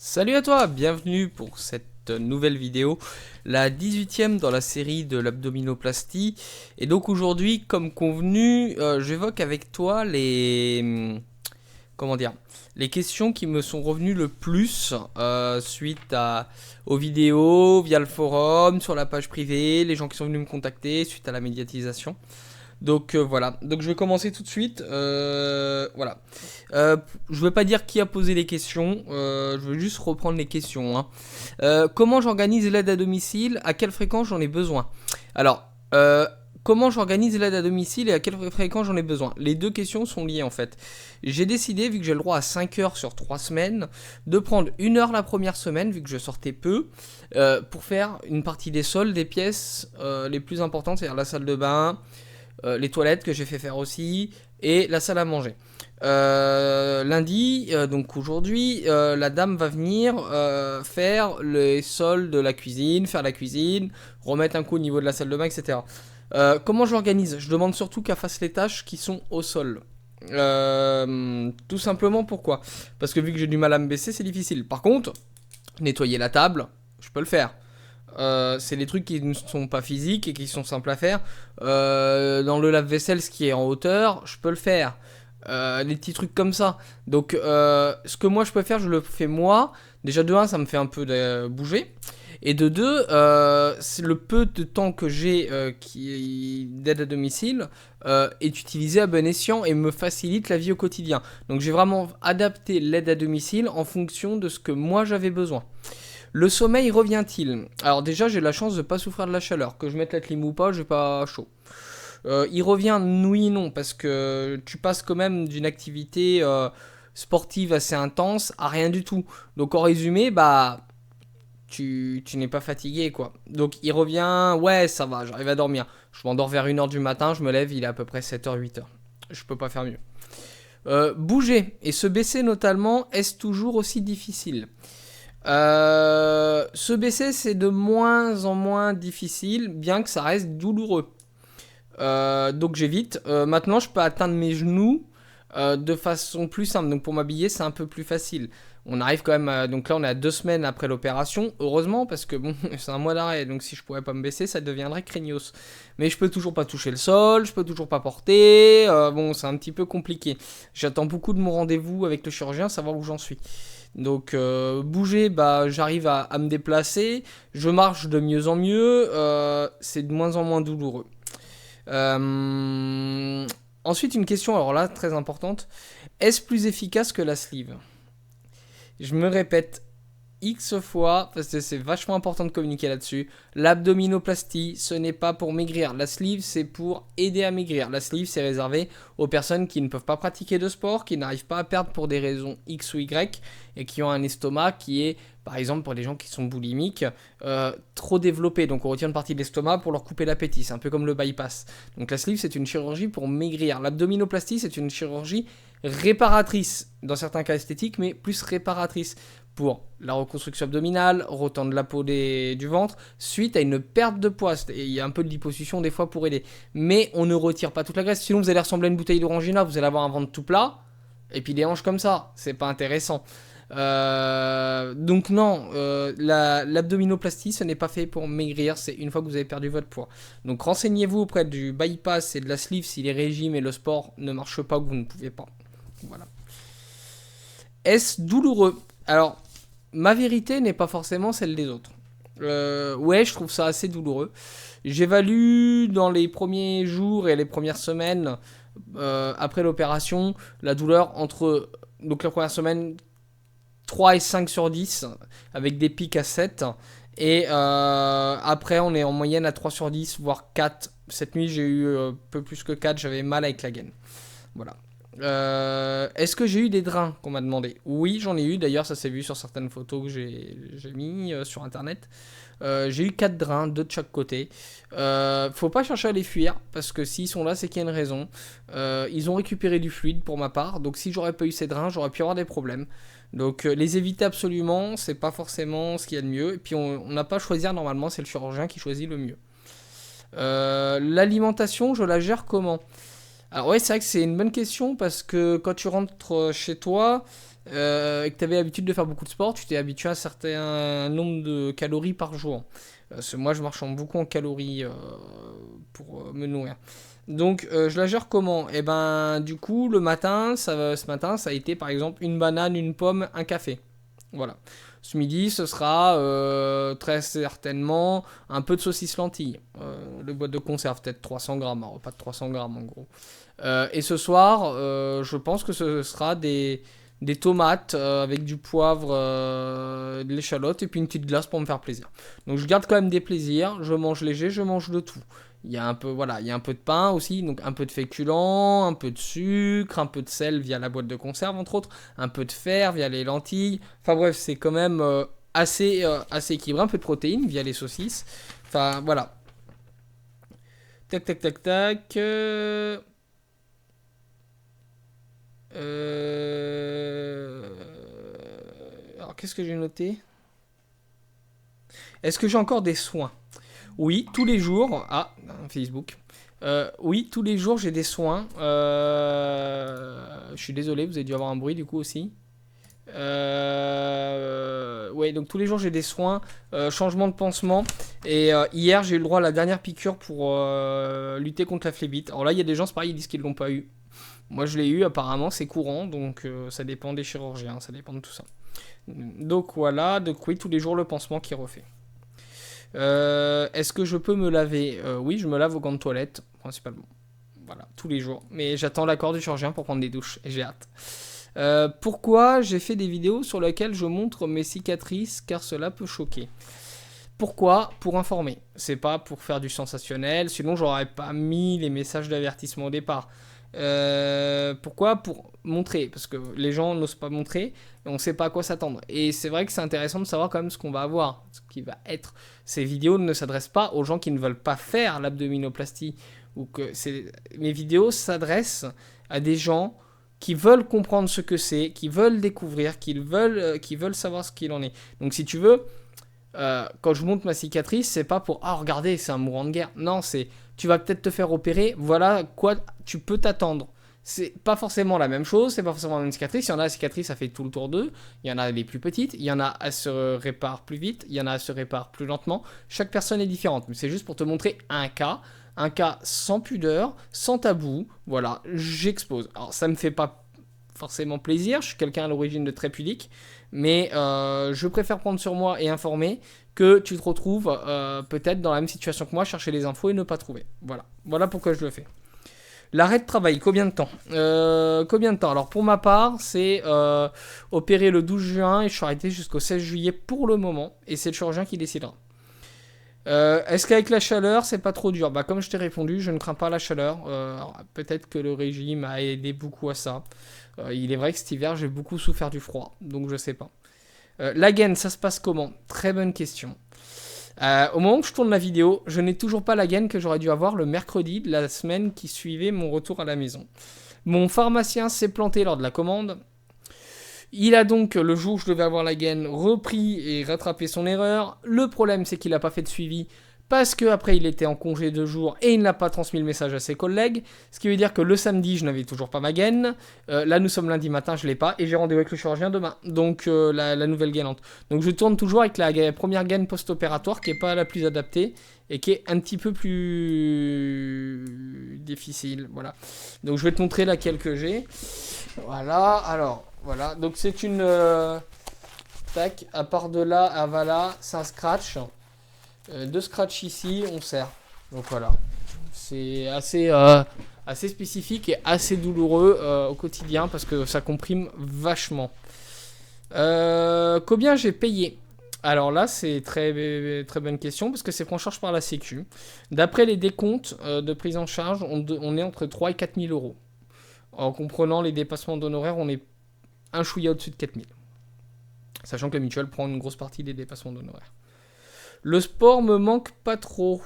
Salut à toi, bienvenue pour cette nouvelle vidéo, la 18e dans la série de l'abdominoplastie. Et donc aujourd'hui, comme convenu, j'évoque avec toi comment dire, les questions qui me sont revenues le plus suite aux vidéos, via le forum, sur la page privée, les gens qui sont venus me contacter suite à la médiatisation. Donc voilà, donc je vais commencer tout de suite. Voilà. Je ne veux pas dire qui a posé les questions, je veux juste reprendre les questions, hein. Comment j'organise l'aide à domicile? À quelle fréquence j'en ai besoin? Alors, comment j'organise l'aide à domicile et à quelle fréquence j'en ai besoin? Les deux questions sont liées en fait. J'ai décidé, vu que j'ai le droit à 5 heures sur 3 semaines, de prendre 1 heure la première semaine, vu que je sortais peu, pour faire une partie des sols des pièces les plus importantes, c'est-à-dire la salle de bain, les toilettes que j'ai fait faire aussi, et la salle à manger. Lundi, donc aujourd'hui, la dame va venir faire les sols de la cuisine, faire la cuisine, remettre un coup au niveau de la salle de bain, etc. Comment je l'organise? Je demande surtout qu'elle fasse les tâches qui sont au sol. Tout simplement pourquoi? Parce que vu que j'ai du mal à me baisser, c'est difficile. Par contre, nettoyer la table, je peux le faire. C'est les trucs qui ne sont pas physiques et qui sont simples à faire. Dans le lave-vaisselle, ce qui est en hauteur, je peux le faire. Les petits trucs comme ça. Donc, ce que moi je peux faire, je le fais moi. Déjà, de un, ça me fait un peu bouger. Et de deux, c'est le peu de temps que j'ai d'aide à domicile est utilisé à bon escient et me facilite la vie au quotidien. Donc, j'ai vraiment adapté l'aide à domicile en fonction de ce que moi j'avais besoin. Le sommeil revient-il? Alors déjà, j'ai la chance de ne pas souffrir de la chaleur. Que je mette la clim ou pas, j'ai pas chaud. Il revient, oui et non, parce que tu passes quand même d'une activité sportive assez intense à rien du tout. Donc en résumé, bah, tu n'es pas fatigué, quoi. Donc il revient, ouais, ça va, j'arrive à dormir. Je m'endors vers 1 heure du matin, je me lève, il est à peu près 7 heures, 8 heures. Je peux pas faire mieux. Bouger et se baisser notamment, est-ce toujours aussi difficile? Se baisser, c'est de moins en moins difficile, bien que ça reste douloureux. Donc j'évite. Maintenant, je peux atteindre mes genoux de façon plus simple. Donc pour m'habiller, c'est un peu plus facile. On arrive quand même donc là, on est à 2 semaines après l'opération. Heureusement, parce que bon, c'est un mois d'arrêt. Donc si je pourrais pas me baisser, ça deviendrait craignos. Mais je peux toujours pas toucher le sol, je peux toujours pas porter. Bon, c'est un petit peu compliqué. J'attends beaucoup de mon rendez-vous avec le chirurgien, savoir où j'en suis. Donc bouger, bah, j'arrive à me déplacer. Je marche de mieux en mieux. C'est de moins en moins douloureux. Euh, Ensuite, une question, alors là, très importante. Est-ce plus efficace que la sleeve? Je me répète X fois, parce que c'est vachement important de communiquer là-dessus. L'abdominoplastie, ce n'est pas pour maigrir. La sleeve, c'est pour aider à maigrir. La sleeve, c'est réservé aux personnes qui ne peuvent pas pratiquer de sport, qui n'arrivent pas à perdre pour des raisons X ou Y, et qui ont un estomac qui est, par exemple, pour les gens qui sont boulimiques, trop développé. Donc on retient une partie de l'estomac pour leur couper l'appétit. C'est un peu comme le bypass. Donc la sleeve, c'est une chirurgie pour maigrir. L'abdominoplastie, c'est une chirurgie réparatrice, dans certains cas esthétiques, mais plus réparatrice pour la reconstruction abdominale, retendre la peau du ventre, suite à une perte de poids. Et il y a un peu de liposuction des fois pour aider. Mais on ne retire pas toute la graisse, sinon vous allez ressembler à une bouteille d'orangina, vous allez avoir un ventre tout plat, et puis des hanches comme ça. C'est pas intéressant. Donc non, l'abdominoplastie, ce n'est pas fait pour maigrir, c'est une fois que vous avez perdu votre poids. Donc renseignez-vous auprès du bypass et de la sleeve si les régimes et le sport ne marchent pas ou que vous ne pouvez pas. Voilà. Est-ce douloureux? Alors, ma vérité n'est pas forcément celle des autres. Ouais, je trouve ça assez douloureux. J'évalue dans les premiers jours et les premières semaines après l'opération la douleur entre, donc la première semaine, 3 et 5 sur 10 avec des pics à 7. Et après, on est en moyenne à 3 sur 10, voire 4. Cette nuit, j'ai eu un peu plus que 4, j'avais mal avec la gaine. Voilà. Est-ce que j'ai eu des drains qu'on m'a demandé? Oui, j'en ai eu. D'ailleurs, ça s'est vu sur certaines photos que j'ai mis sur internet. J'ai eu 4 drains, 2 de chaque côté. Faut pas chercher à les fuir parce que s'ils sont là, c'est qu'il y a une raison. Ils ont récupéré du fluide pour ma part. Donc, si j'aurais pas eu ces drains, j'aurais pu avoir des problèmes. Donc, les éviter absolument, c'est pas forcément ce qu'il y a de mieux. Et puis, on n'a pas à choisir normalement, c'est le chirurgien qui choisit le mieux. L'alimentation, je la gère comment? Alors ouais, c'est vrai que c'est une bonne question parce que quand tu rentres chez toi, et que tu avais l'habitude de faire beaucoup de sport, tu t'es habitué à un certain nombre de calories par jour. Moi, je marche beaucoup en calories pour me nourrir. Donc, je la gère comment? Et ben, du coup, ce matin, ça a été par exemple une banane, une pomme, un café. Voilà. Ce midi, ce sera très certainement un peu de saucisse lentille. Le boîte de conserve, peut-être 300 grammes, un repas de 300 grammes en gros. Et ce soir, je pense que ce sera des tomates avec du poivre, de l'échalote et puis une petite glace pour me faire plaisir. Donc je garde quand même des plaisirs, je mange léger, je mange de tout. Il y a un peu, voilà, il y a un peu de pain aussi, donc un peu de féculents, un peu de sucre, un peu de sel via la boîte de conserve entre autres, un peu de fer via les lentilles. Enfin bref, c'est quand même assez équilibré, un peu de protéines via les saucisses. Enfin voilà. Tac tac tac tac. Alors qu'est-ce que j'ai noté? Est-ce que j'ai encore des soins? Oui, tous les jours. Ah, Facebook. Oui, tous les jours j'ai des soins. Je suis désolé, vous avez dû avoir un bruit du coup aussi. Ouais, donc tous les jours j'ai des soins, changement de pansement. Et hier j'ai eu le droit à la dernière piqûre pour lutter contre la phlébite. Alors là, il y a des gens, c'est pareil, ils disent qu'ils l'ont pas eu. Moi je l'ai eu, apparemment c'est courant, donc ça dépend des chirurgiens, ça dépend de tout ça. Donc voilà, donc oui, tous les jours le pansement qui est refait. Est-ce que je peux me laver? Oui, je me lave aux gants de toilette, principalement. Voilà, tous les jours. Mais j'attends l'accord du chirurgien pour prendre des douches, et j'ai hâte. Pourquoi j'ai fait des vidéos sur lesquelles je montre mes cicatrices, car cela peut choquer? Pourquoi? Pour informer. C'est pas pour faire du sensationnel, sinon j'aurais pas mis les messages d'avertissement au départ. Pourquoi? Pour montrer, parce que les gens n'osent pas montrer, et on sait pas à quoi s'attendre. Et c'est vrai que c'est intéressant de savoir quand même ce qu'on va avoir, ce qui va être. Ces vidéos ne s'adressent pas aux gens qui ne veulent pas faire l'abdominoplastie, ou que mes vidéos s'adressent à des gens qui veulent comprendre ce que c'est, qui veulent découvrir, qui veulent savoir ce qu'il en est. Donc si tu veux, quand je montre ma cicatrice, c'est pas pour ah regardez c'est un mourant de guerre. Non, c'est tu vas peut-être te faire opérer. Voilà quoi tu peux t'attendre. C'est pas forcément la même chose, c'est pas forcément la même cicatrice. Il y en a la cicatrice, ça fait tout le tour d'eux. Il y en a les plus petites. Il y en a elles se réparent plus vite. Il y en a elles se réparent plus lentement. Chaque personne est différente. Mais c'est juste pour te montrer un cas sans pudeur, sans tabou. Voilà, j'expose. Alors ça me fait pas forcément plaisir. Je suis quelqu'un à l'origine de très pudique. Mais je préfère prendre sur moi et informer que tu te retrouves peut-être dans la même situation que moi, chercher les infos et ne pas trouver. Voilà, voilà pourquoi je le fais. L'arrêt de travail, combien de temps? Combien de temps? Alors pour ma part, c'est opéré le 12 juin et je suis arrêté jusqu'au 16 juillet pour le moment. Et c'est le chirurgien qui décidera. Est-ce qu'avec la chaleur, c'est pas trop dur? Bah comme je t'ai répondu, je ne crains pas la chaleur. Peut-être que le régime a aidé beaucoup à ça. Il est vrai que cet hiver, j'ai beaucoup souffert du froid, donc je sais pas. La gaine, ça se passe comment? Très bonne question. Au moment où je tourne la vidéo, je n'ai toujours pas la gaine que j'aurais dû avoir le mercredi de la semaine qui suivait mon retour à la maison. Mon pharmacien s'est planté lors de la commande. Il a donc, le jour où je devais avoir la gaine, repris et rattrapé son erreur. Le problème, c'est qu'il n'a pas fait de suivi parce qu'après, il était en congé 2 jours et il n'a pas transmis le message à ses collègues. Ce qui veut dire que le samedi, je n'avais toujours pas ma gaine. Là, nous sommes lundi matin, je ne l'ai pas et j'ai rendez-vous avec le chirurgien demain. Donc, la nouvelle gainante. Donc, je tourne toujours avec la première gaine post-opératoire qui n'est pas la plus adaptée et qui est un petit peu plus difficile. Voilà. Donc, je vais te montrer laquelle que j'ai. Voilà, alors. Voilà, donc c'est une... tac, à part de là à voilà, c'est un scratch. Deux scratch ici, on serre. Donc voilà. C'est assez spécifique et assez douloureux au quotidien parce que ça comprime vachement. Combien j'ai payé? Alors là, c'est très, très bonne question parce que c'est pris en charge par la Sécu. D'après les décomptes de prise en charge, on est entre 3 et 4 000 euros. En comprenant les dépassements d'honoraires, on est un chouïa au-dessus de 4000. Sachant que la mutuelle prend une grosse partie des dépassements d'honoraires. Le sport me manque pas trop.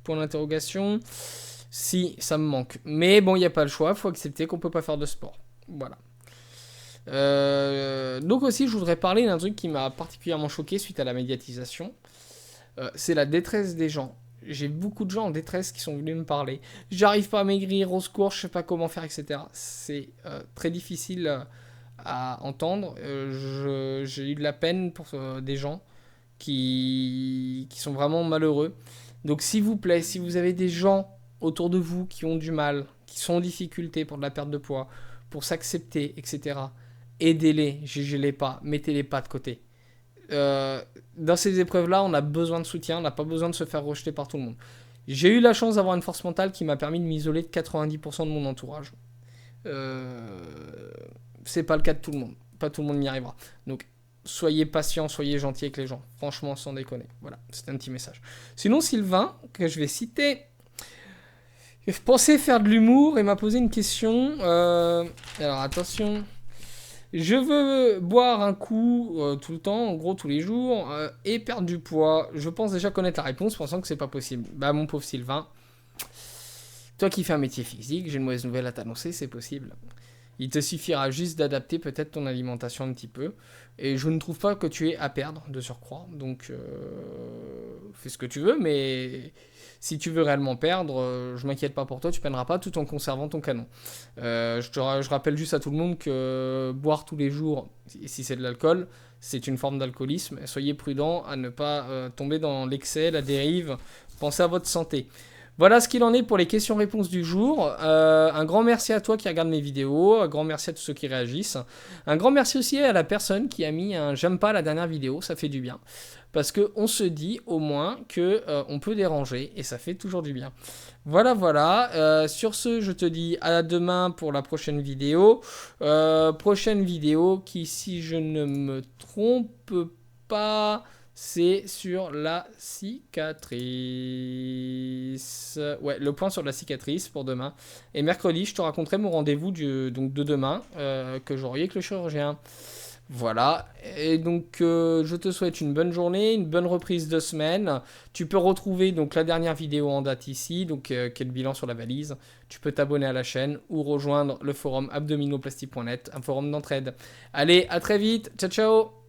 Pour l'interrogation, si, ça me manque. Mais bon, il n'y a pas le choix, il faut accepter qu'on peut pas faire de sport. Voilà. Donc aussi, je voudrais parler d'un truc qui m'a particulièrement choqué suite à la médiatisation. C'est la détresse des gens. J'ai beaucoup de gens en détresse qui sont venus me parler. J'arrive pas à maigrir, au secours, je sais pas comment faire, etc. C'est très difficile à entendre. J'ai eu de la peine pour des gens qui sont vraiment malheureux. Donc s'il vous plaît, si vous avez des gens autour de vous qui ont du mal, qui sont en difficulté pour de la perte de poids, pour s'accepter, etc., aidez-les, jugez-les pas, mettez-les pas de côté. Euh, dans ces épreuves-là, on a besoin de soutien, on n'a pas besoin de se faire rejeter par tout le monde. J'ai eu la chance d'avoir une force mentale qui m'a permis de m'isoler de 90% de mon entourage. Euh, c'est pas le cas de tout le monde. Pas tout le monde y arrivera. Donc, soyez patient, soyez gentil avec les gens. Franchement, sans déconner. Voilà, c'est un petit message. Sinon, Sylvain, que je vais citer, il pensait faire de l'humour et m'a posé une question. Alors, attention. Je veux boire un coup tout le temps, en gros tous les jours, et perdre du poids. Je pense déjà connaître la réponse, pensant que c'est pas possible. Bah, mon pauvre Sylvain, toi qui fais un métier physique, j'ai une mauvaise nouvelle à t'annoncer, c'est possible. Il te suffira juste d'adapter peut-être ton alimentation un petit peu. Et je ne trouve pas que tu aies à perdre de surcroît. Donc, fais ce que tu veux, mais si tu veux réellement perdre, je m'inquiète pas pour toi, tu peineras pas tout en conservant ton canon. Je rappelle juste à tout le monde que boire tous les jours, si c'est de l'alcool, c'est une forme d'alcoolisme. Soyez prudent à ne pas tomber dans l'excès, la dérive. Pensez à votre santé. Voilà ce qu'il en est pour les questions-réponses du jour. Un grand merci à toi qui regarde mes vidéos. Un grand merci à tous ceux qui réagissent. Un grand merci aussi à la personne qui a mis un j'aime pas à la dernière vidéo. Ça fait du bien. Parce qu'on se dit au moins que on peut déranger et ça fait toujours du bien. Voilà, voilà. Sur ce, je te dis à demain pour la prochaine vidéo. Prochaine vidéo qui, si je ne me trompe pas, c'est sur la cicatrice. Ouais, le point sur la cicatrice pour demain. Et mercredi, je te raconterai mon rendez-vous donc de demain que j'aurai avec le chirurgien. Voilà. Et donc, je te souhaite une bonne journée, une bonne reprise de semaine. Tu peux retrouver donc la dernière vidéo en date ici, donc qui est le bilan sur la valise. Tu peux t'abonner à la chaîne ou rejoindre le forum abdominoplastie.net, un forum d'entraide. Allez, à très vite. Ciao, ciao.